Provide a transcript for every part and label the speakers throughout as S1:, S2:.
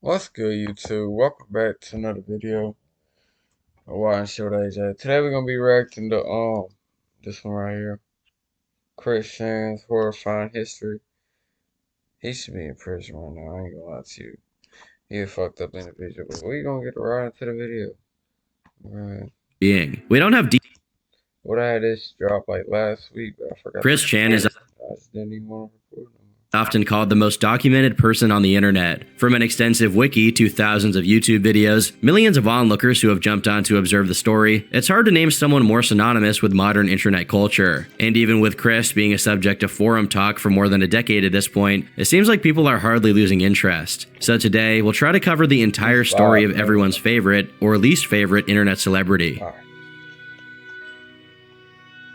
S1: What's good, YouTube? Welcome back to another video of Why and Short AJ. Today we're gonna be reacting to this one right here, Chris Chan's Horrifying History. He should be in prison right now. I ain't gonna lie to you. He a fucked up individual, but we gonna get right into the video. Alright.
S2: We don't have
S1: What I had this drop like last week, but I forgot.
S2: Chris Chan is
S1: I just didn't even want to record no more.
S2: often called the most documented person on the internet. From an extensive wiki to thousands of YouTube videos, millions of onlookers who have jumped on to observe the story, it's hard to name someone more synonymous with modern internet culture. And even with Chris being a subject of forum talk for more than a decade at this point, it seems like people are hardly losing interest. So today, we'll try to cover the entire story of everyone's favorite or least favorite internet celebrity.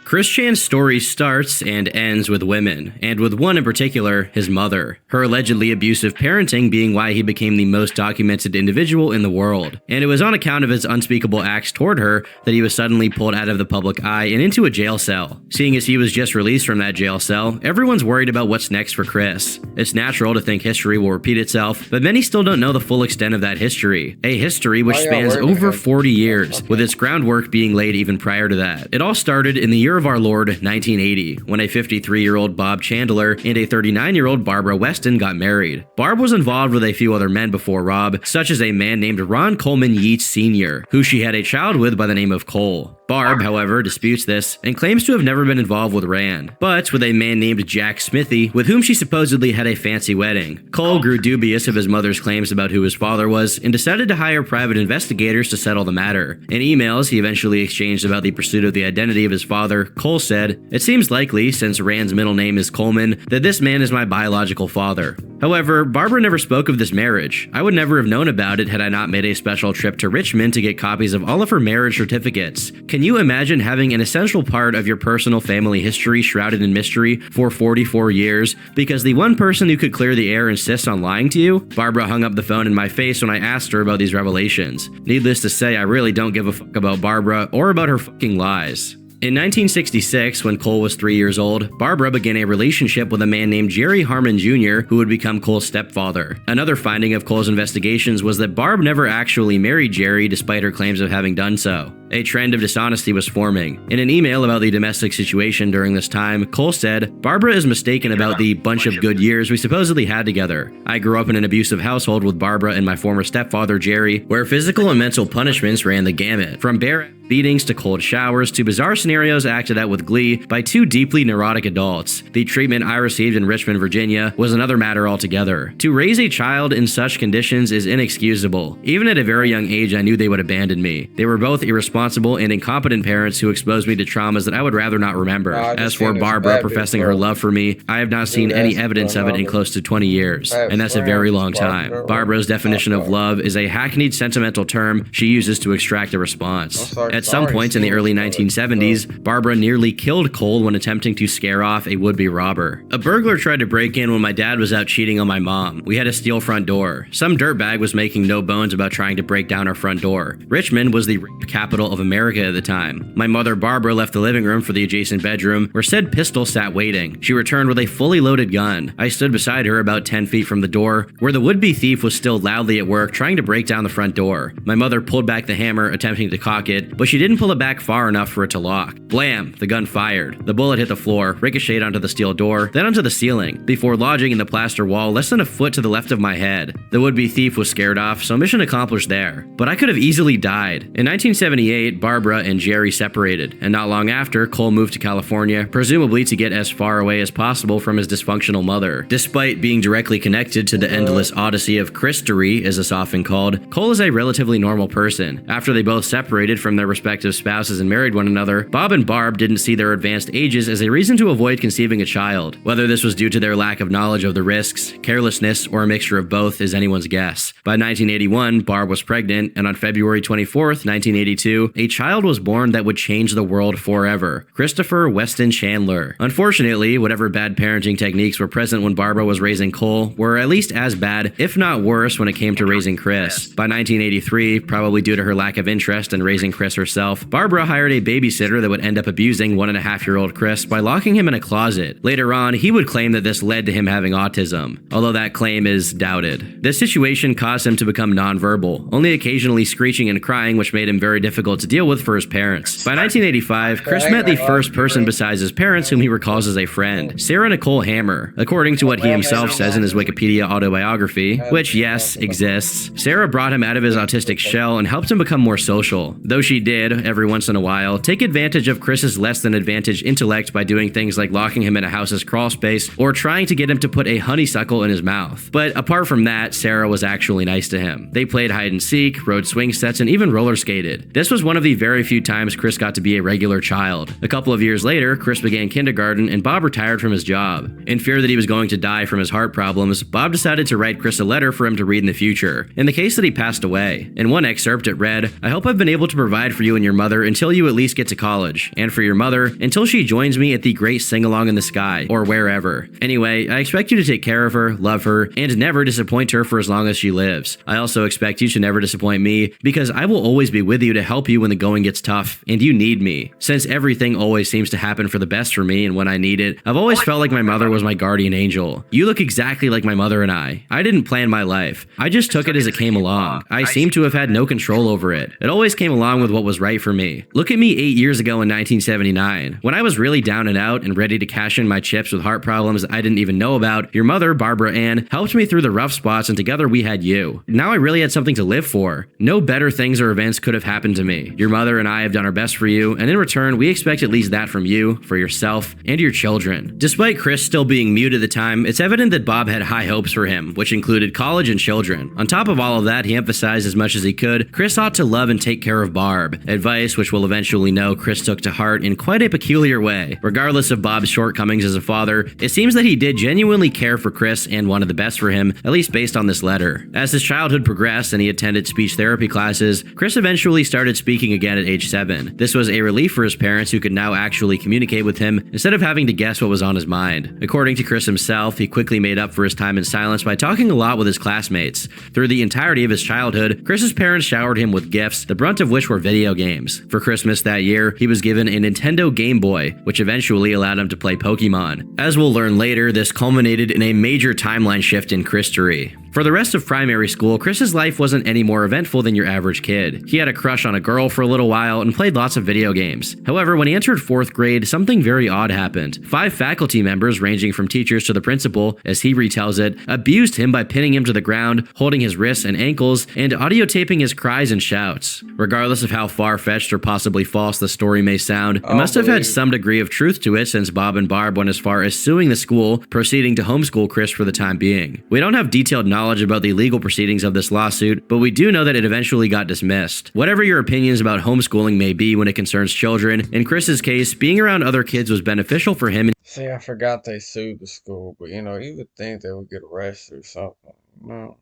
S2: Chris Chan's story starts and ends with women, and with one in particular, his mother. Her allegedly abusive parenting being why he became the most documented individual in the world. And it was on account of his unspeakable acts toward her that he was suddenly pulled out of the public eye and into a jail cell. Seeing as he was just released from that jail cell, everyone's worried about what's next for Chris. It's natural to think history will repeat itself, but many still don't know the full extent of that history. A history which spans over 40 years, with its groundwork being laid even prior to that. It all started in the year of our Lord 1980, when a 53-year-old Bob Chandler and a 39-year-old Barbara Weston got married. Barb was involved with a few other men before Rob, such as a man named Ron Coleman Yeats Sr., who she had a child with by the name of Cole. Barb, however, disputes this and claims to have never been involved with Rand, but with a man named Jack Smithy, with whom she supposedly had a fancy wedding. Cole grew dubious of his mother's claims about who his father was and decided to hire private investigators to settle the matter. In emails he eventually exchanged about the pursuit of the identity of his father, Cole said, "It seems likely, since Rand's middle name is Coleman, that this man is my biological father." However, Barbara never spoke of this marriage. I would never have known about it had I not made a special trip to Richmond to get copies of all of her marriage certificates. Can you imagine having an essential part of your personal family history shrouded in mystery for 44 years because the one person who could clear the air insists on lying to you? Barbara hung up the phone in my face when I asked her about these revelations. Needless to say, I really don't give a fuck about Barbara or about her fucking lies. In 1966, when Cole was 3 years old, Barbara began a relationship with a man named Jerry Harmon Jr., who would become Cole's stepfather. Another finding of Cole's investigations was that Barb never actually married Jerry despite her claims of having done so. A trend of dishonesty was forming. In an email about the domestic situation during this time, Cole said, "Barbara is mistaken about the bunch of good years we supposedly had together. I grew up in an abusive household with Barbara and my former stepfather Jerry, where physical and mental punishments ran the gamut, from bare beatings to cold showers to bizarre scenarios acted out with glee by two deeply neurotic adults. The treatment I received in Richmond, Virginia was another matter altogether. To raise a child in such conditions is inexcusable. Even at a very young age, I knew they would abandon me. They were both irresponsible and incompetent parents who exposed me to traumas that I would rather not remember. As for Barbara professing her love for me, I have not seen any evidence of it in close to 20 years, and that's a very long time. Barbara's definition of love is a hackneyed sentimental term she uses to extract a response. At some point in the early 1970s, Barbara nearly killed Cole when attempting to scare off a would-be robber. A burglar tried to break in when my dad was out cheating on my mom. We had a steel front door. Some dirtbag was making no bones about trying to break down our front door. Richmond was the rape capital of America at the time. My mother Barbara left the living room for the adjacent bedroom, where said pistol sat waiting. She returned with a fully loaded gun. I stood beside her about 10 feet from the door, where the would-be thief was still loudly at work trying to break down the front door. My mother pulled back the hammer, attempting to cock it, but she didn't pull it back far enough for it to lock. Blam! The gun fired. The bullet hit the floor, ricocheted onto the steel door, then onto the ceiling, before lodging in the plaster wall less than a foot to the left of my head. The would-be thief was scared off, so mission accomplished there. But I could have easily died. In 1978, Barbara and Jerry separated, and not long after, Cole moved to California, presumably to get as far away as possible from his dysfunctional mother. Despite being directly connected to the endless odyssey of Christery, as it's often called, Cole is a relatively normal person. After they both separated from their respective spouses and married one another, Bob and Barb didn't see their advanced ages as a reason to avoid conceiving a child. Whether this was due to their lack of knowledge of the risks, carelessness, or a mixture of both is anyone's guess. By 1981, Barb was pregnant, and on February 24th, 1982, a child was born that would change the world forever: Christopher Weston Chandler. Unfortunately, whatever bad parenting techniques were present when Barbara was raising Cole were at least as bad, if not worse, when it came to raising Chris. By 1983, probably due to her lack of interest in raising Chris herself, herself, Barbara hired a babysitter that would end up abusing 1.5-year-old Chris by locking him in a closet. Later on, he would claim that this led to him having autism, although that claim is doubted. This situation caused him to become nonverbal, only occasionally screeching and crying, which made him very difficult to deal with for his parents. By 1985, Chris met the first person besides his parents whom he recalls as a friend, Sarah Nicole Hammer. According to what he himself says in his Wikipedia autobiography, which, yes, exists, Sarah brought him out of his autistic shell and helped him become more social, though she did, every once in a while, take advantage of Chris's less than advantaged intellect by doing things like locking him in a house's crawl space or trying to get him to put a honeysuckle in his mouth. But apart from that, Sarah was actually nice to him. They played hide and seek, rode swing sets, and even roller skated. This was one of the very few times Chris got to be a regular child. A couple of years later, Chris began kindergarten and Bob retired from his job. In fear that he was going to die from his heart problems, Bob decided to write Chris a letter for him to read in the future, in the case that he passed away. In one excerpt, it read, "I hope I've been able to provide for you and your mother until you at least get to college, and for your mother, until she joins me at the great sing-along in the sky, or wherever. Anyway, I expect you to take care of her, love her, and never disappoint her for as long as she lives. I also expect you to never disappoint me, because I will always be with you to help you when the going gets tough, and you need me. Since everything always seems to happen for the best for me and when I need it, I've always felt like my mother was my guardian angel. You look exactly like my mother and I. I didn't plan my life. I just took it as it came along. I seem to have had no control over it. It always came along with what was right for me. Look at me 8 years ago in 1979. When I was really down and out and ready to cash in my chips with heart problems I didn't even know about, your mother, Barbara Ann, helped me through the rough spots and together we had you. Now I really had something to live for. No better things or events could have happened to me. Your mother and I have done our best for you, and in return, we expect at least that from you, for yourself, and your children." Despite Chris still being mute at the time, it's evident that Bob had high hopes for him, which included college and children. On top of all of that, he emphasized as much as he could, Chris ought to love and take care of Barb, advice which we'll eventually know Chris took to heart in quite a peculiar way. Regardless of Bob's shortcomings as a father, it seems that he did genuinely care for Chris and wanted the best for him, at least based on this letter. As his childhood progressed and he attended speech therapy classes, Chris eventually started speaking again at age 7. This was a relief for his parents who could now actually communicate with him instead of having to guess what was on his mind. According to Chris himself, he quickly made up for his time in silence by talking a lot with his classmates. Through the entirety of his childhood, Chris's parents showered him with gifts, the brunt of which were video games. For Christmas that year, he was given a Nintendo Game Boy, which eventually allowed him to play Pokemon. As we'll learn later, this culminated in a major timeline shift in Christory. For the rest of primary school, Chris's life wasn't any more eventful than your average kid. He had a crush on a girl for a little while and played lots of video games. However, when he entered 4th grade, something very odd happened. 5 faculty members, ranging from teachers to the principal, as he retells it, abused him by pinning him to the ground, holding his wrists and ankles, and audio taping his cries and shouts. Regardless of how far-fetched or possibly false the story may sound, it must have had some degree of truth to it since Bob and Barb went as far as suing the school, proceeding to homeschool Chris for the time being. We don't have detailed knowledge about the legal proceedings of this lawsuit, but we do know that it eventually got dismissed. Whatever your opinions about homeschooling may be when it concerns children, in Chris's case, being around other kids was beneficial for him.
S1: See, I forgot they sued the school, but you would think they would get arrested or something. No.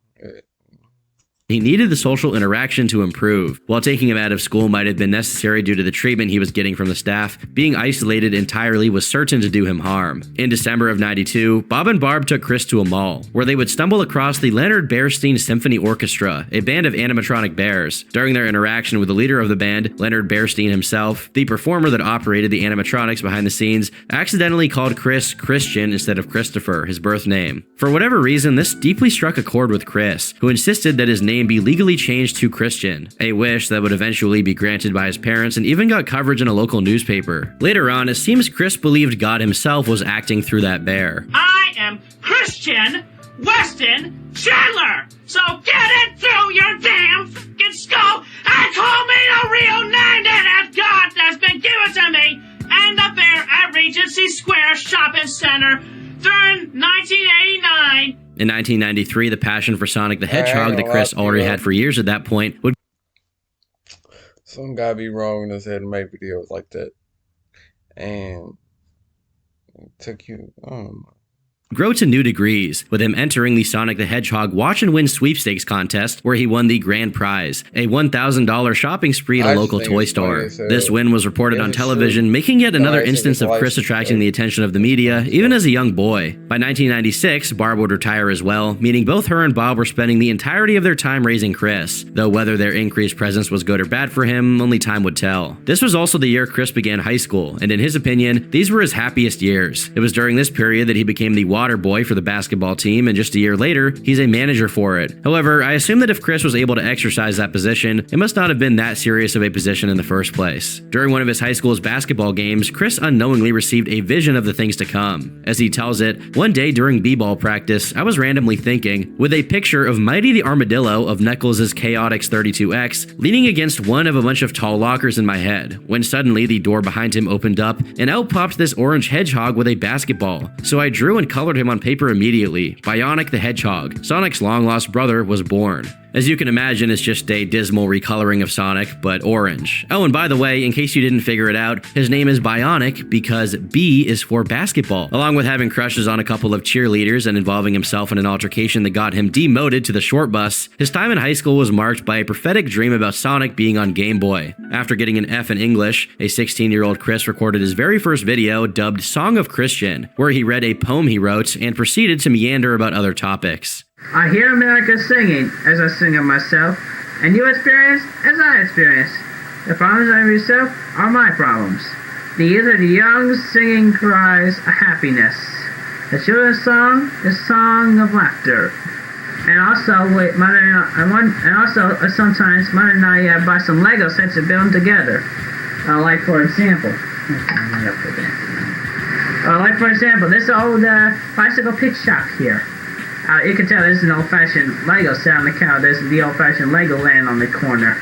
S2: He needed the social interaction to improve. While taking him out of school might have been necessary due to the treatment he was getting from the staff, being isolated entirely was certain to do him harm. In December of '92, Bob and Barb took Chris to a mall, where they would stumble across the Leonard Bernstein Symphony Orchestra, a band of animatronic bears. During their interaction with the leader of the band, Leonard Bernstein himself, the performer that operated the animatronics behind the scenes, accidentally called Chris Christian instead of Christopher, his birth name. For whatever reason, this deeply struck a chord with Chris, who insisted that his name be legally changed to Christian, a wish that would eventually be granted by his parents and even got coverage in a local newspaper. Later on, it seems Chris believed God himself was acting through that bear.
S3: I am Christian Weston Chandler, so get it through your damn fucking skull and call me the real name that God has been given to me and the bear at Regency Square Shopping Center during 1989.
S2: In 1993, the passion for Sonic the Hedgehog that Chris already had for years at that point would
S1: some guy be wrong in his head and make videos like that. And it took you,
S2: grow to new degrees, with him entering the Sonic the Hedgehog Watch and Win sweepstakes contest where he won the grand prize, a $1,000 shopping spree at a local toy store. This win was reported on television, making yet another instance of Chris attracting the attention of the media, even as a young boy. By 1996, Barb would retire as well, meaning both her and Bob were spending the entirety of their time raising Chris, though whether their increased presence was good or bad for him, only time would tell. This was also the year Chris began high school, and in his opinion, these were his happiest years. It was during this period that he became the water boy for the basketball team, and just a year later, he's a manager for it. However, I assume that if Chris was able to exercise that position, it must not have been that serious of a position in the first place. During one of his high school's basketball games, Chris unknowingly received a vision of the things to come. As he tells it, "One day during b-ball practice, I was randomly thinking, with a picture of Mighty the Armadillo of Knuckles' Chaotix 32X leaning against one of a bunch of tall lockers in my head, when suddenly the door behind him opened up, and out popped this orange hedgehog with a basketball. So I drew and colored him on paper immediately. Bionic the Hedgehog. Sonic's long-lost brother was born." As you can imagine, it's just a dismal recoloring of Sonic, but orange. Oh, and by the way, in case you didn't figure it out, his name is Bionic because B is for basketball. Along with having crushes on a couple of cheerleaders and involving himself in an altercation that got him demoted to the short bus, his time in high school was marked by a prophetic dream about Sonic being on Game Boy. After getting an F in English, a 16-year-old Chris recorded his very first video dubbed Song of Christian, where he read a poem he wrote and proceeded to meander about other topics.
S4: I hear America singing as I sing of myself, and you experience as I experience. The problems of yourself are my problems. These are the young singing cries of happiness. The children's song is song of laughter. And also, sometimes Mother and I buy some Lego sets and build them together. Like for example, this old bicycle pitch shop here. You can tell this is an old-fashioned Lego set on the counter. There's the old-fashioned Lego land on the corner.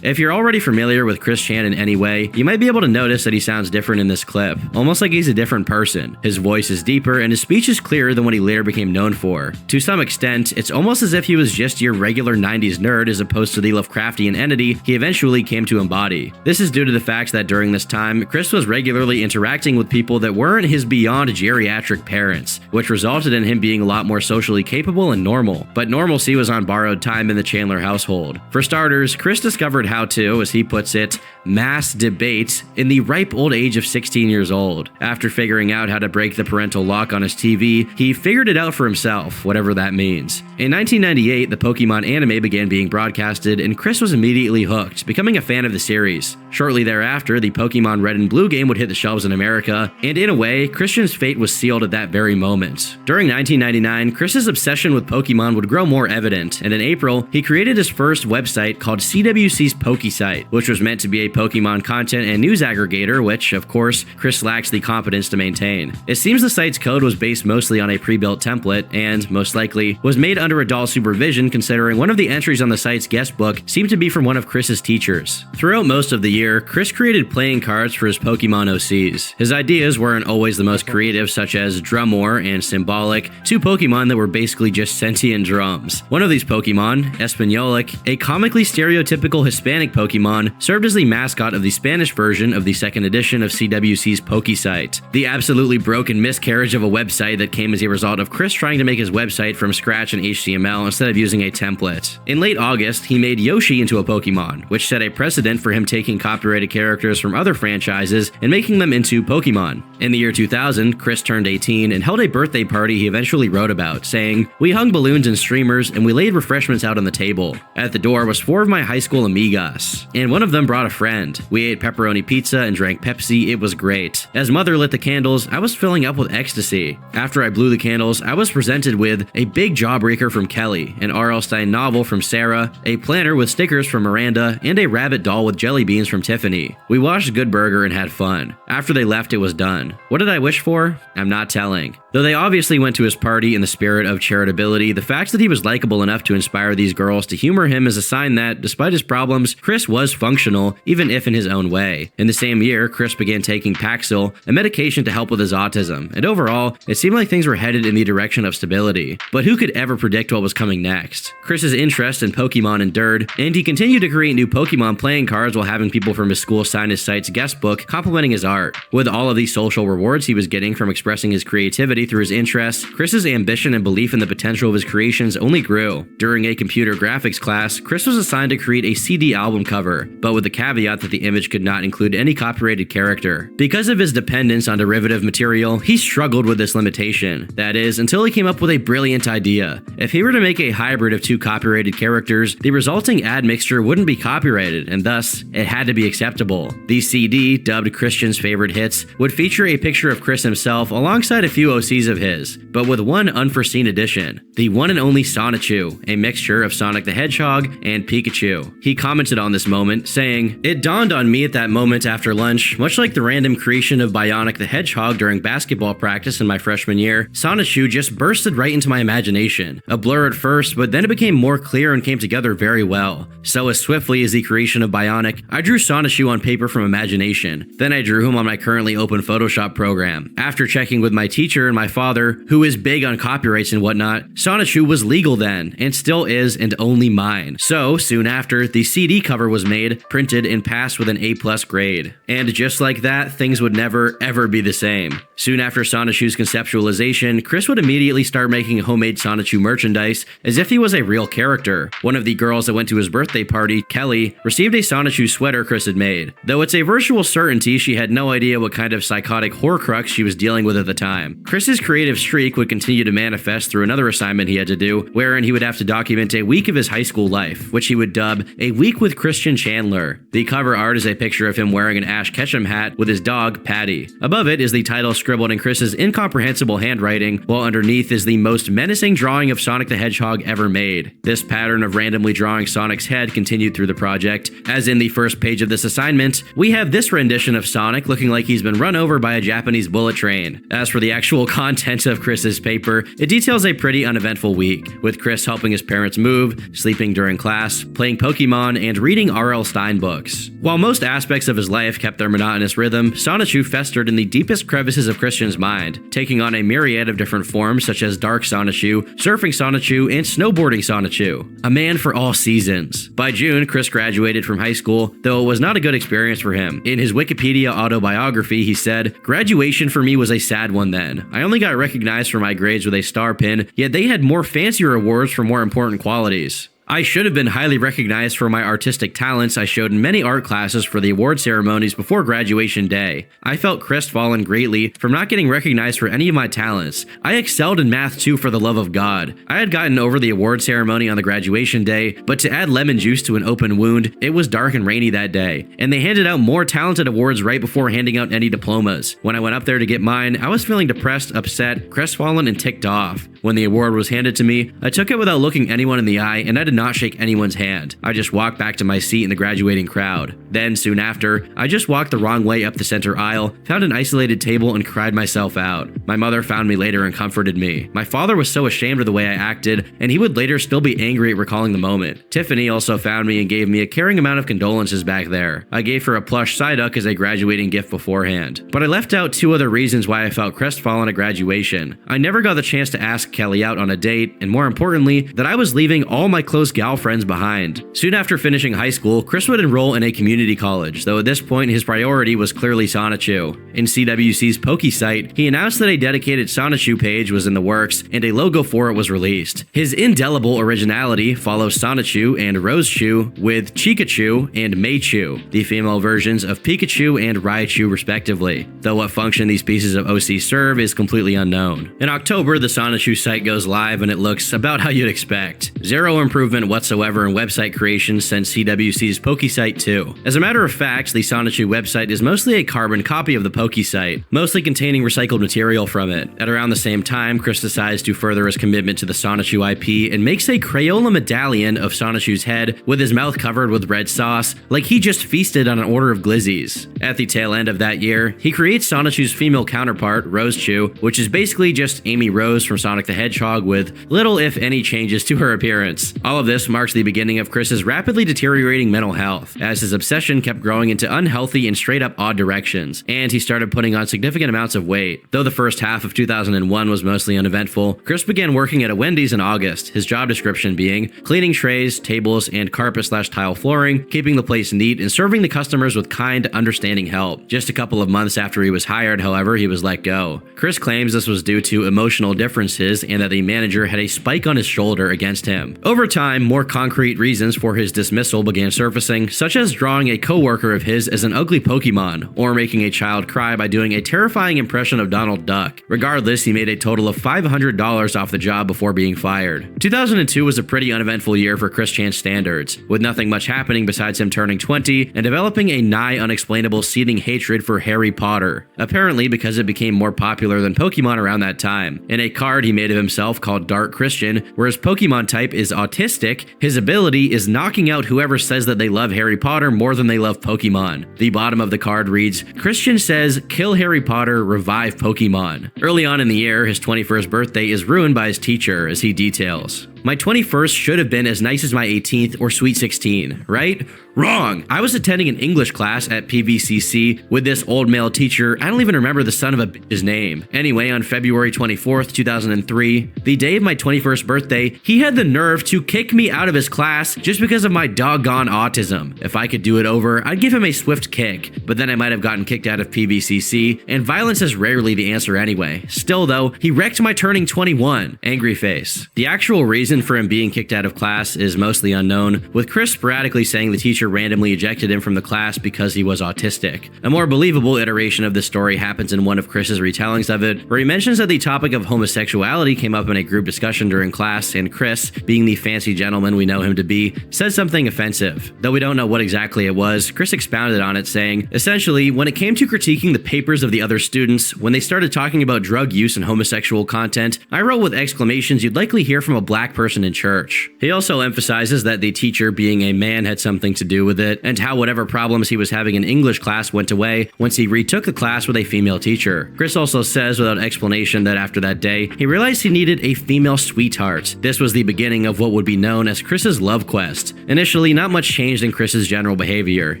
S2: If you're already familiar with Chris Chan in any way, you might be able to notice that he sounds different in this clip, almost like he's a different person. His voice is deeper and his speech is clearer than what he later became known for. To some extent, it's almost as if he was just your regular 90s nerd as opposed to the Lovecraftian entity he eventually came to embody. This is due to the fact that during this time, Chris was regularly interacting with people that weren't his beyond geriatric parents, which resulted in him being a lot more socially capable and normal. But normalcy was on borrowed time in the Chandler household. For starters, Chris discovered how to, as he puts it, mass debate in the ripe old age of 16 years old. After figuring out how to break the parental lock on his TV, he figured it out for himself, whatever that means. In 1998, the Pokemon anime began being broadcasted, and Chris was immediately hooked, becoming a fan of the series. Shortly thereafter, the Pokemon Red and Blue game would hit the shelves in America, and in a way, Christian's fate was sealed at that very moment. During 1999, Chris's obsession with Pokemon would grow more evident, and in April, he created his first website called CWC's PokeSite, which was meant to be a Pokemon content and news aggregator, which, of course, Chris lacks the competence to maintain. It seems the site's code was based mostly on a pre-built template, and, most likely, was made under adult supervision considering one of the entries on the site's guest book seemed to be from one of Chris's teachers. Throughout most of the year, Chris created playing cards for his Pokemon OCs. His ideas weren't always the most creative, such as Drumore and Symbolic, two Pokemon that were basically just sentient drums. One of these Pokemon, Espinolic, a comically stereotypical Hispanic Pokemon, served as the mascot of the Spanish version of the second edition of CWC's PokeSite. The absolutely broken miscarriage of a website that came as a result of Chris trying to make his website from scratch in HTML instead of using a template. In late August, he made Yoshi into a Pokemon, which set a precedent for him taking copyrighted characters from other franchises and making them into Pokemon. In the year 2000, Chris turned 18 and held a birthday party he eventually wrote about, saying, "We hung balloons and streamers and we laid refreshments out on the table. At the door was 4 of my high school amigas, and one of them brought a friend. We ate pepperoni pizza and drank Pepsi. It was great. As mother lit the candles, I was filling up with ecstasy. After I blew the candles, I was presented with a big jawbreaker from Kelly, an R.L. Stine novel from Sarah, a planner with stickers from Miranda, and a rabbit doll with jelly beans from Tiffany. We watched Good Burger and had fun. After they left, it was done. What did I wish for? I'm not telling." Though they obviously went to his party in the spirit of charitability, the fact that he was likable enough to inspire these girls to humor him is a sign that, despite his problems, problems, Chris was functional, even if in his own way. In the same year, Chris began taking Paxil, a medication to help with his autism, and overall, it seemed like things were headed in the direction of stability. But who could ever predict what was coming next? Chris's interest in Pokemon endured, and he continued to create new Pokemon playing cards while having people from his school sign his site's guest book, complimenting his art. With all of these social rewards he was getting from expressing his creativity through his interests, Chris's ambition and belief in the potential of his creations only grew. During a computer graphics class, Chris was assigned to create a CD album cover, but with the caveat that the image could not include any copyrighted character. Because of his dependence on derivative material, he struggled with this limitation. That is, until he came up with a brilliant idea. If he were to make a hybrid of two copyrighted characters, the resulting admixture wouldn't be copyrighted, and thus, it had to be acceptable. The CD, dubbed Christian's Favorite Hits, would feature a picture of Chris himself alongside a few OCs of his, but with one unforeseen addition: the one and only Sonichu, a mixture of Sonic the Hedgehog and Pikachu. He commented on this moment, saying, "It dawned on me at that moment after lunch, much like the random creation of Bionic the Hedgehog during basketball practice in my freshman year, Sonichu just bursted right into my imagination. A blur at first, but then it became more clear and came together very well. So as swiftly as the creation of Bionic, I drew Sonichu on paper from imagination. Then I drew him on my currently open Photoshop program. After checking with my teacher and my father, who is big on copyrights and whatnot, Sonichu was legal then, and still is, and only mine. So, soon after, the CD cover was made, printed, and passed with an A+ grade. And just like that, things would never, ever be the same. Soon after Sonichu's conceptualization, Chris would immediately start making homemade Sonichu merchandise as if he was a real character. One of the girls that went to his birthday party, Kelly, received a Sonichu sweater Chris had made. Though it's a virtual certainty she had no idea what kind of psychotic horcrux she was dealing with at the time. Chris's creative streak would continue to manifest through another assignment he had to do, wherein he would have to document a week of his high school life, which he would dub A Week with Christian Chandler. The cover art is a picture of him wearing an Ash Ketchum hat with his dog, Patty. Above it is the title scribbled in Chris's incomprehensible handwriting, while underneath is the most menacing drawing of Sonic the Hedgehog ever made. This pattern of randomly drawing Sonic's head continued through the project. As in the first page of this assignment, we have this rendition of Sonic looking like he's been run over by a Japanese bullet train. As for the actual content of Chris's paper, it details a pretty uneventful week, with Chris helping his parents move, sleeping during class, playing Pokemon, and reading R.L. Stein books. While most aspects of his life kept their monotonous rhythm, Sonichu festered in the deepest crevices of Christian's mind, taking on a myriad of different forms such as Dark Sonichu, Surfing Sonichu, and Snowboarding Sonichu. A man for all seasons. By June, Chris graduated from high school, though it was not a good experience for him. In his Wikipedia autobiography, he said, "Graduation for me was a sad one then. I only got recognized for my grades with a star pin, yet they had more fancier awards for more important qualities. I should have been highly recognized for my artistic talents I showed in many art classes for the award ceremonies before graduation day. I felt crestfallen greatly from not getting recognized for any of my talents. I excelled in math too, for the love of God. I had gotten over the award ceremony on the graduation day, but to add lemon juice to an open wound, it was dark and rainy that day, and they handed out more talented awards right before handing out any diplomas. When I went up there to get mine, I was feeling depressed, upset, crestfallen, and ticked off. When the award was handed to me, I took it without looking anyone in the eye, and I did not shake anyone's hand. I just walked back to my seat in the graduating crowd. Then, soon after, I just walked the wrong way up the center aisle, found an isolated table, and cried myself out. My mother found me later and comforted me. My father was so ashamed of the way I acted, and he would later still be angry at recalling the moment. Tiffany also found me and gave me a caring amount of condolences back there. I gave her a plush Psyduck as a graduating gift beforehand. But I left out two other reasons why I felt crestfallen at graduation. I never got the chance to ask Kelly out on a date, and more importantly, that I was leaving all my close gal friends behind. Soon after finishing high school, Chris would enroll in a community college, though at this point his priority was clearly Sonichu. In CWC's Poke site, he announced that a dedicated Sonichu page was in the works, and a logo for it was released. His indelible originality follows Sonichu and Rosechu with Chikachu and Meichu, the female versions of Pikachu and Raichu respectively, though what function these pieces of OC serve is completely unknown. In October, the Sonichu site goes live and it looks about how you'd expect. Zero improvement whatsoever in website creation since CWC's Poke site 2. As a matter of fact, the Sonichu website is mostly a carbon copy of the Poke site, mostly containing recycled material from it. At around the same time, Chris decides to further his commitment to the Sonichu IP and makes a Crayola medallion of Sonichu's head with his mouth covered with red sauce, like he just feasted on an order of glizzies. At the tail end of that year, he creates Sonichu's female counterpart, Rosechu, which is basically just Amy Rose from Sonic the Hedgehog with little if any changes to her appearance. All of this marked the beginning of Chris's rapidly deteriorating mental health, as his obsession kept growing into unhealthy and straight up odd directions, and he started putting on significant amounts of weight. Though the first half of 2001 was mostly uneventful, Chris began working at a Wendy's in August, his job description being cleaning trays, tables, and carpet/tile flooring, keeping the place neat, and serving the customers with kind, understanding help. Just a couple of months after he was hired, however, he was let go. Chris claims this was due to emotional differences and that the manager had a spike on his shoulder against him. Over time, more concrete reasons for his dismissal began surfacing, such as drawing a coworker of his as an ugly Pokemon, or making a child cry by doing a terrifying impression of Donald Duck. Regardless, he made a total of $500 off the job before being fired. 2002 was a pretty uneventful year for Chris Chan's standards, with nothing much happening besides him turning 20 and developing a nigh unexplainable seething hatred for Harry Potter, apparently because it became more popular than Pokemon around that time. In a card he made of himself called Dark Christian, where his Pokemon type is autistic, his ability is knocking out whoever says that they love Harry Potter more than they love Pokemon. The bottom of the card reads, "Christian says, kill Harry Potter, revive Pokemon." Early on in the year, his 21st birthday is ruined by his teacher, as he details. "My 21st should have been as nice as my 18th or Sweet 16, right? Wrong! I was attending an English class at PVCC with this old male teacher. I don't even remember the son of a bitch's name. Anyway, on February 24th, 2003, the day of my 21st birthday, he had the nerve to kick me out of his class just because of my doggone autism. If I could do it over, I'd give him a swift kick, but then I might have gotten kicked out of PVCC, and violence is rarely the answer anyway. Still though, he wrecked my turning 21. Angry face. The actual reason for him being kicked out of class is mostly unknown, with Chris sporadically saying the teacher randomly ejected him from the class because he was autistic. A more believable iteration of this story happens in one of Chris's retellings of it, where he mentions that the topic of homosexuality came up in a group discussion during class, and Chris, being the fancy gentleman we know him to be, said something offensive. Though we don't know what exactly it was, Chris expounded on it, saying, essentially, when it came to critiquing the papers of the other students, when they started talking about drug use and homosexual content, I wrote with exclamations you'd likely hear from a black person in church. He also emphasizes that the teacher, being a man, had something to do with it, and how whatever problems he was having in English class went away once he retook the class with a female teacher. Chris also says without explanation that after that day, he realized he needed a female sweetheart. This was the beginning of what would be known as Chris's love quest. Initially, not much changed in Chris's general behavior.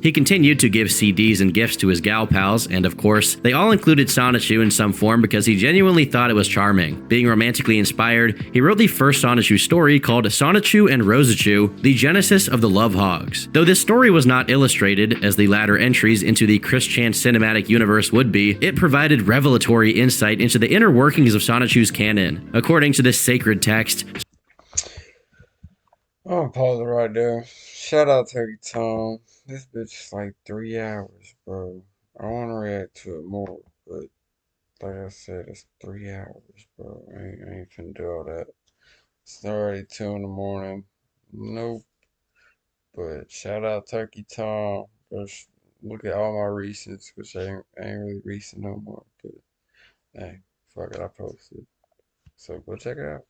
S2: He continued to give CDs and gifts to his gal pals, and of course, they all included Sonichu in some form because he genuinely thought it was charming. Being romantically inspired, he wrote the first Sonichu story called Sonichu and Rosichu, the genesis of the Love Hogs. Though this story was not illustrated, as the latter entries into the Chris Chan cinematic universe would be, it provided revelatory insight into the inner workings of Sonichu's canon. According to this sacred text,
S1: I'm gonna pause it right there. Shout out Turkey Tom. This bitch is like 3 hours, bro. I wanna react to it more, but like I said, it's 3 hours, bro. I ain't finna do all that. It's already 2 in the morning. Nope. But shout out Turkey Tom. Just look at all my recents, which ain't really recent no more. But hey, fuck it, I posted. So go check it out.